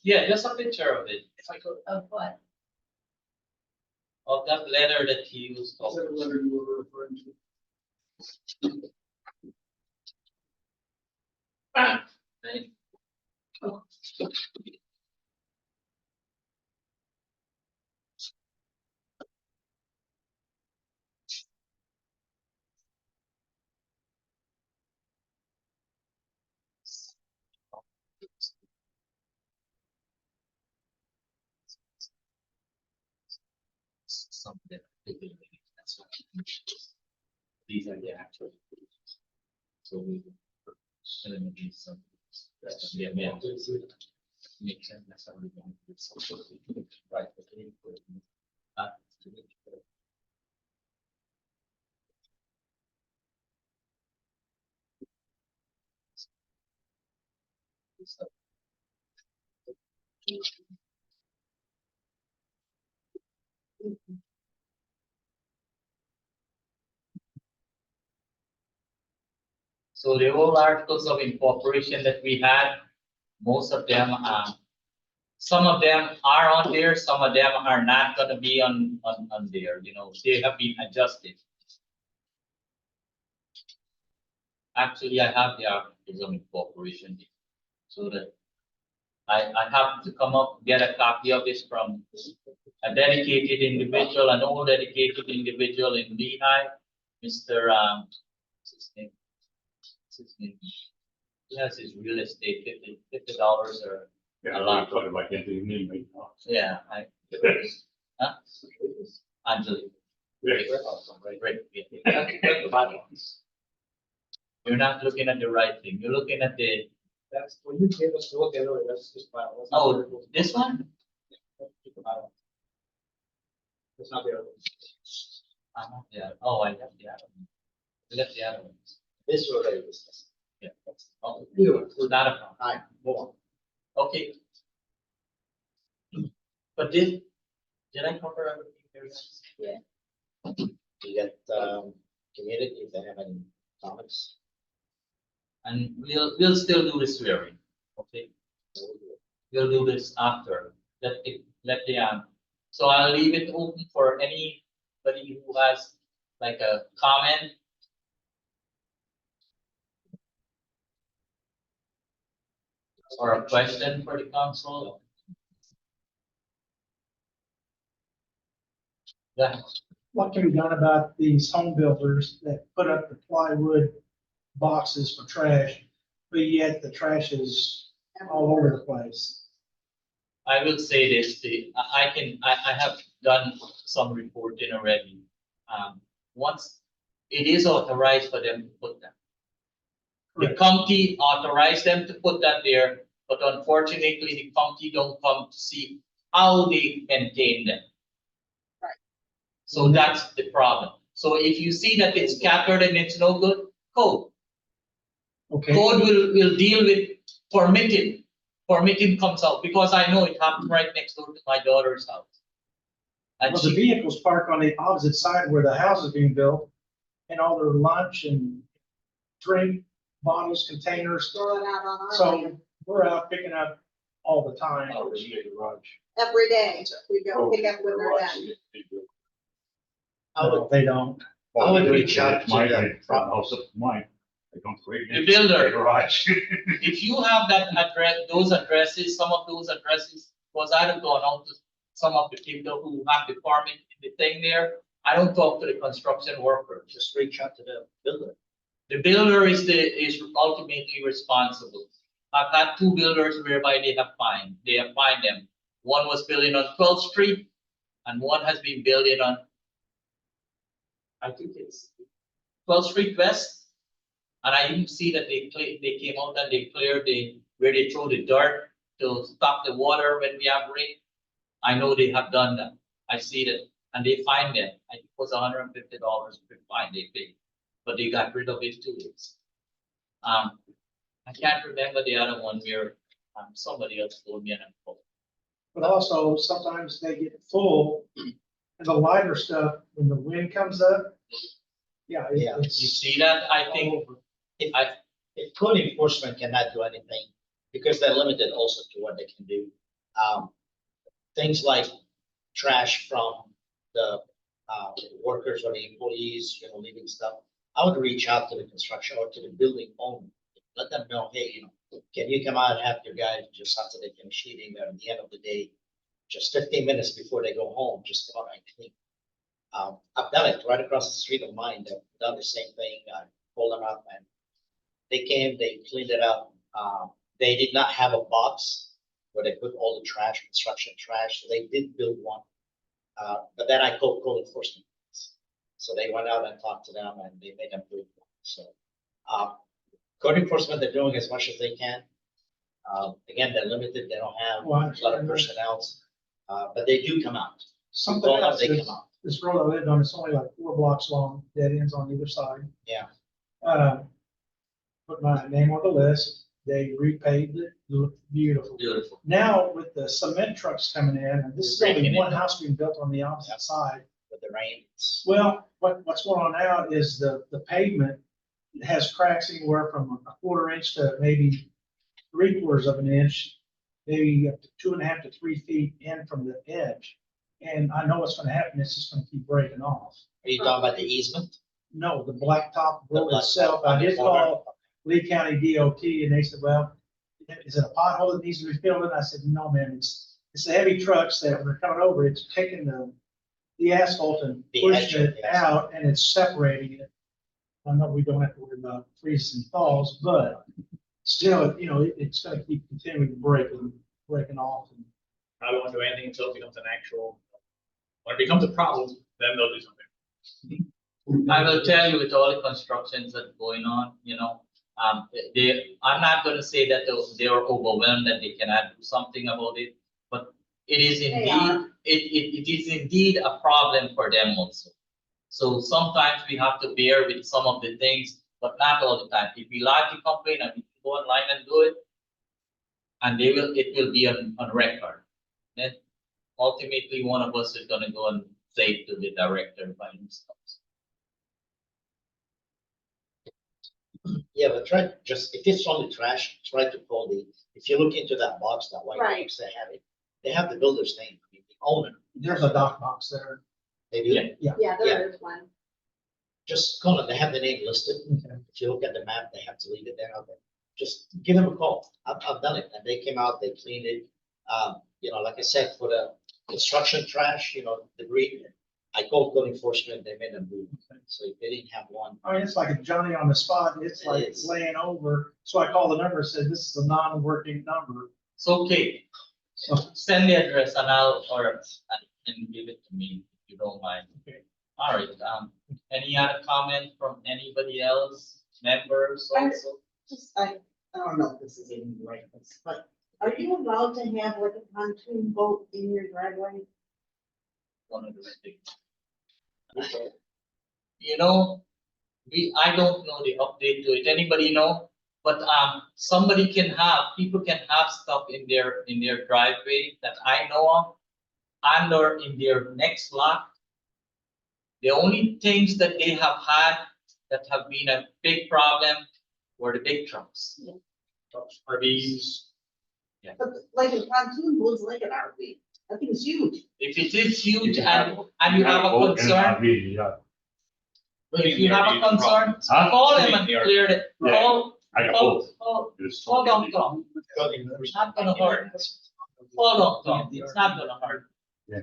yeah, just a picture of it, Of what? of that letter that he used. Is that a letter you were referring to? Right? Something. That's what. These are the actual. So we. Eliminate some. Yeah. Makes sense, that's how we're going to do it. Right. Okay. So the old articles of incorporation that we had, most of them, some of them are on there, some of them are not gonna be on there, they have been adjusted. Actually, I have the articles of incorporation, so that I have to come up, get a copy of this from a dedicated individual, an old dedicated individual in Lehigh, Mr. What's his name? What's his name? He has his real estate, $50 or, Yeah, A lot. I'm talking about getting in right now. yeah, huh? Angelique. Yes. Right, yeah. You're not looking at the right thing, you're looking at the, That's, when you gave us to look at it, that's just. oh, this one? It's not the other one. Yeah, oh, I left the other one. I left the other ones. This was already discussed. Yeah. Oh, Either way, it's not a problem. all right, move on. Okay. But did I cover everything there? Yeah. You get, community, if they have any comments. And we'll still do the swearing, okay? We'll do this after, so I'll leave it open for anybody who has like a comment. Or a question for the council. Yeah, What can be done about these home builders that put up the plywood boxes for trash, but yet the trash is all over the place? I will say this, I have done some reporting already. Once it is authorized for them to put that. The county authorized them to put that there, but unfortunately, the county don't come to see how they maintain them. Right. So that's the problem. So if you see that it's scattered and it's no good, code. Okay, Code will deal with permitted. Permitted comes out, because I know it happened right next door to my daughter's house. And well, the she, vehicles park on the opposite side where the house is being built, and all their lunch and drink bottles, containers. Throw it out on our So land we're out picking up all the time. Oh, there's a garage. every day. We go pick up when they're done. No, they don't. I would reach out to My, the I front house up to mine. I don't create. The builder. Garage. if you have that address, those addresses, some of those addresses, because I don't go out to some of the people who have the permit in the thing there. I don't talk to the construction worker. Just reach out to the builder. The builder is ultimately responsible. I've had two builders whereby they have fined them. One was building on 12th Street and one has been building on, I think it's 12th Street West. And I even see that they came out and they cleared where they throw the dirt to stop the water when we have rain. I know they have done that. I see that, and they fined them. I think it was $150 per fine they paid, but they got rid of it too. I can't remember the other one where somebody else told me and I'm told. But also sometimes they get full and the lighter stuff, when the wind comes up. Yeah. Yeah. You It's see that? I think If code enforcement cannot do anything, because they're limited also to what they can do. Things like trash from the workers or the employees, leaving stuff. I would reach out to the construction or to the building owner. Let them know, hey, can you come out and have your guys just after they finish eating there at the end of the day, just 15 minutes before they go home, just go out and clean. I've done it right across the street of mine. They've done the same thing. I pulled them up and they came, they cleaned it up. They did not have a box where they put all the trash, construction trash. So they did build one. But then I called code enforcement. So they went out and talked to them and they made them build one. So code enforcement, they're doing as much as they can. Again, they're limited. They don't have a lot of personnel. But they do come out. something Well, else they is, come out. this road I lived on, it's only like 4 blocks long, dead ends on either side. Yeah. Put my name on the list. They repaved it, looked beautiful. beautiful. Now with the cement trucks coming in, and this is only one house being built on the opposite side. With the rain, it's Well, what's going on now is the pavement has cracks anywhere from a 1/4 inch to maybe 3/4 of an inch, maybe up to 2.5 to 3 feet in from the edge. And I know what's gonna happen, it's just gonna keep breaking off. Are you talking about the easement? No, the blacktop road blacktop itself, on I the did corner? call Lee County DOT and they said, well, is it a pothole that needs to be filled in? I said, no, man, it's the heavy trucks that are coming over, it's taking the asphalt and The edge pushing of it the asphalt. out and it's separating it. I know we don't have to worry about freezes and thaws, but still, it's gonna keep continuing to breaking off. And I won't do anything until it becomes an actual, when it becomes a problem, then they'll do something. I will tell you with all the constructions that are going on, I'm not gonna say that they are overwhelmed that they cannot do something about it, but it is They indeed, are. it is indeed a problem for them also. So sometimes we have to bear with some of the things, but not all the time. If we like to complain and we can go online and do it, and it will be on record. Then ultimately, one of us is gonna go and say it to the director by himself. Yeah, but if it's only trash, try to call if you look into that box, that white Right. box, they have the builder's name, the owner. there's a dock box there. They do. Yeah. Yeah, there is one. Just call them, they have the name listed. Okay. If you look at the map, they have to leave it there. Okay. Just give them a call. I've done it and they came out, they cleaned it. Like I said, for the construction trash, debris, I called code enforcement, they made them move. So if they didn't have one, I mean, it's like a Johnny on the spot, it's It like is. laying over. So I called the number and said, this is a non-working number. It's okay. So Send the address and and give it to me if you don't mind. Okay. All right, any other comment from anybody else, members I- also? Just, I don't know if this is even the right place, but Are you allowed to have like a pontoon boat in your driveway? One of the things. You know, I don't know the update to it. Anybody know? But somebody can have, people can have stuff in their driveway that I know of, and or in their next lot. The only things that they have had that have been a big problem were the big trucks. RVs. But like a pontoon boat's like an RV. I think it's huge. If it is huge You have- and you have a boat and concern, RV, yeah. if you have a concern, Huh? call them and clear it. Yeah. Call, I got call, both. call, It's call so- Tom. It's not gonna hurt. Call Tom. It's not gonna hurt.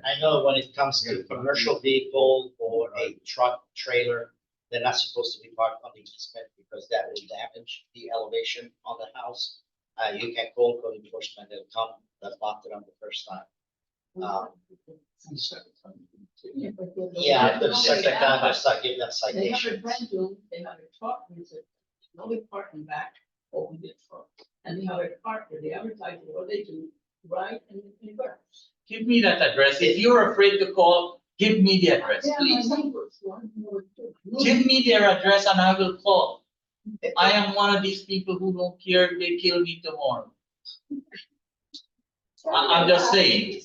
I know when it comes to commercial vehicle or a truck, trailer, they're not supposed to be parked on the easement because that will damage the elevation on the house. You can call code enforcement, they'll come, they'll block it on the first time. Yeah, after the second time, I start giving them They have a citations. bedroom, they have a truck, there's no big parking back, open the truck. And they have a park where they advertise what they do, right, and it works. Give me that address. If you're afraid to call, give me the address, Yeah, my please. neighbors, one more too. Give me their address and I will call. I am one of these people who don't care if they kill me tomorrow. I'm just saying.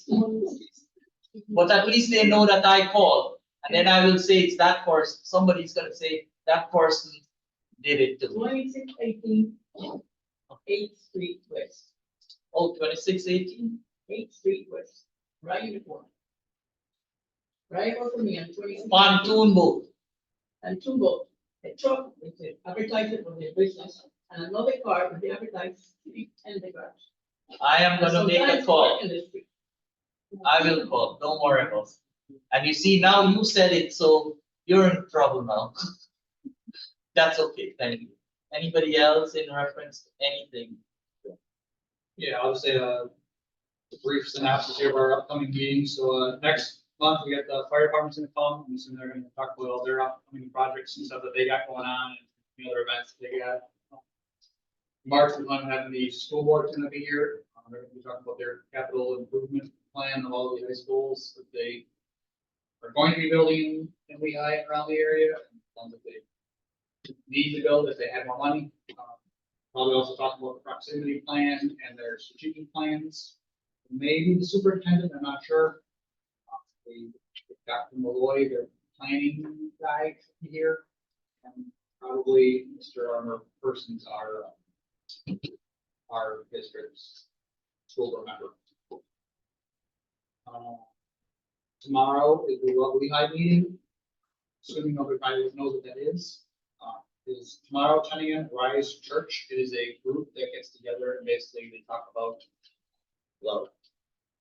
But at least they know that I called. And then I will say it's that person. Somebody's gonna say that person did it to me. 2618 8th Street West, Oh, 2618? 8th Street West, right in the corner. Right over me on 26. Pontoon boat. And two boats, a truck with the advertising for their business, and another car with the advertising and the garage. I am gonna make a Sometimes call. park in the street. I will call. Don't worry about it. And you see, now you said it, so you're in trouble now. That's okay. Thank you. Anybody else in reference to anything? Yeah, I'll just say a brief synopsis here of our upcoming meetings. So next month, we got the fire department's gonna come, and so they're gonna talk about all their upcoming projects and stuff that they got going on and the other events that they got. March, we're gonna have the school board's gonna be here. They're gonna be talking about their capital improvement plan of all the high schools that they are going to be building in Lehigh around the area, and ones that they need to build if they have more money. Probably also talk about the proximity plan and their strategic plans. Maybe the superintendent, I'm not sure. Dr. Malloy, their planning guy here. And probably Mr. Armor persons are our district's school board member. Tomorrow is the Lehigh meeting. Assuming nobody knows what that is tomorrow, 10 a.m. Rise Church. It is a group that gets together and basically they talk about love.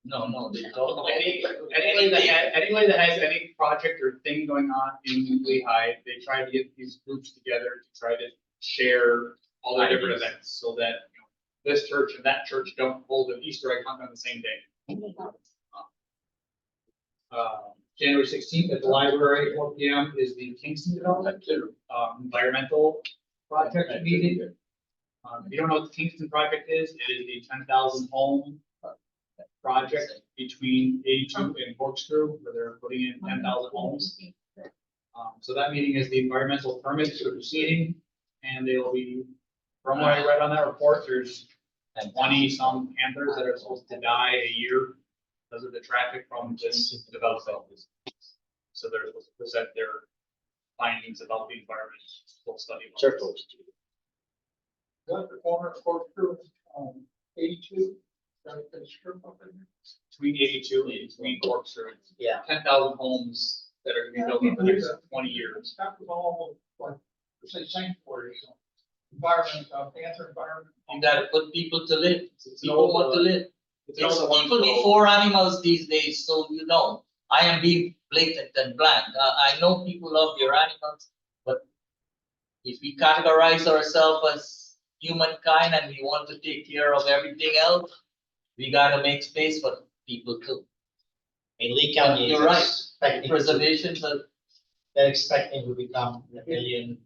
No, they talk about Anybody that has any project or thing going on in Lehigh, they try to get these groups together to try to share all their different Ideas. events so that this church and that church don't hold an Easter egg hunt on the same day. January 16th at the library, 4 p.m. is the Kingston Development environmental project meeting. If you don't know what the Kingston project is, it is the 10,000 home project between 82 and Corkscrew, where they're putting in 10,000 homes. So that meeting is the environmental permits for proceeding, and they will be, from what I read on that report, there's 20 some panthers that are supposed to die a year because of the traffic from this development. So they're supposed to present their findings about the environment, full study. Circles. Got the corner of Corkscrew, 82. Between 82 and between Corkscrew, Yeah. 10,000 homes that are gonna be built in the next 20 years. That was all, like, say sanctuary, so environment, panther environment. You gotta put people to live. It's People want to live. It's It's another one people for- before animals these days, so you know. I am being blatant and blank. I know people love their animals, but if we categorize ourselves as humankind and we want to take care of everything else, we gotta make space for people too. In Lee County. is You're right. expecting to- Preservation, so They're expecting to become a million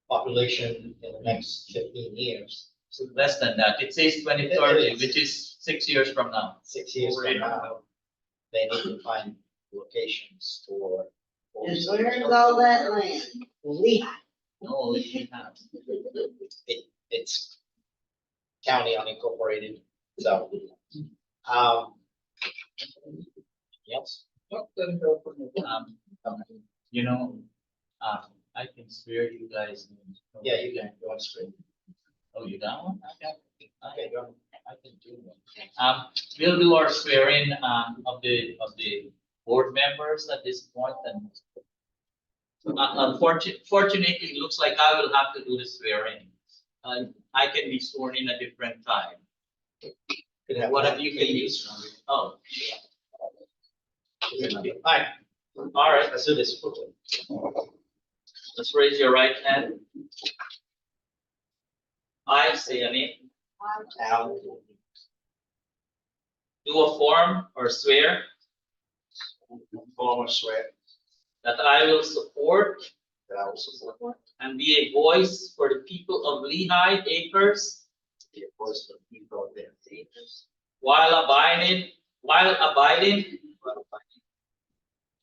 population in the next 15 years. Less than that. It says 2030, which is 6 years from now. 6 years from now, they need to find locations for. And where's all that land? Lehigh. No, we have. It's county unincorporated, so. Yes, You know, I can swear you guys. yeah, you can go on screen. Oh, you got one? Okay, go on. I can do one. We'll do our swearing, of the board members at this point, and fortunately, it looks like I will have to do the swearing. I can be sworn in a different time. One of you can use, oh. Alright, All right, let's do this quickly. let's raise your right hand. I say a name, Al, do affirm or swear former swear that I will support that I will support and be a voice for the people of Lehigh Acres the voice of the people of their acres, while abiding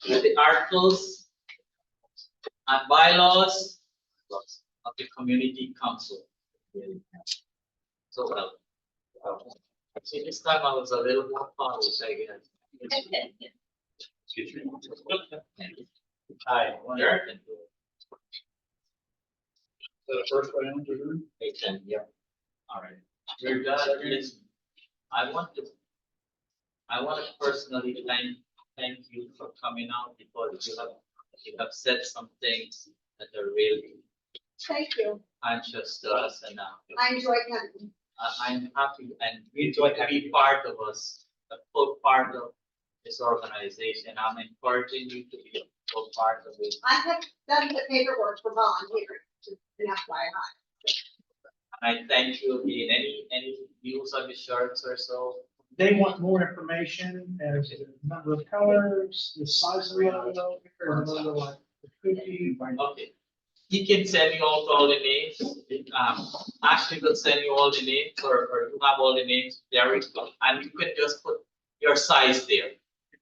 with the articles and bylaws of the community council. So, see, this time I was a little more polished, I guess. Excuse me. Hi, Derek. The first one, Hey, Ken, yeah. All right. We're done. Listen, I want to personally thank you for coming out because you have said some things that are really Thank you. conscious to us, and I enjoy coming. I'm happy and you to be part of us, a full part of this organization. I'm encouraging you to be a full part of it. I have done the paperwork for volunteering, just an FYI. And I thank you again. Any views on the shirts or so? They want more information as the number of colors, the size of the logo, or the logo like the cookie. Okay. He can send you out all the names. Ashley will send you all the names, or you have all the names, Derek, and you can just put your size there.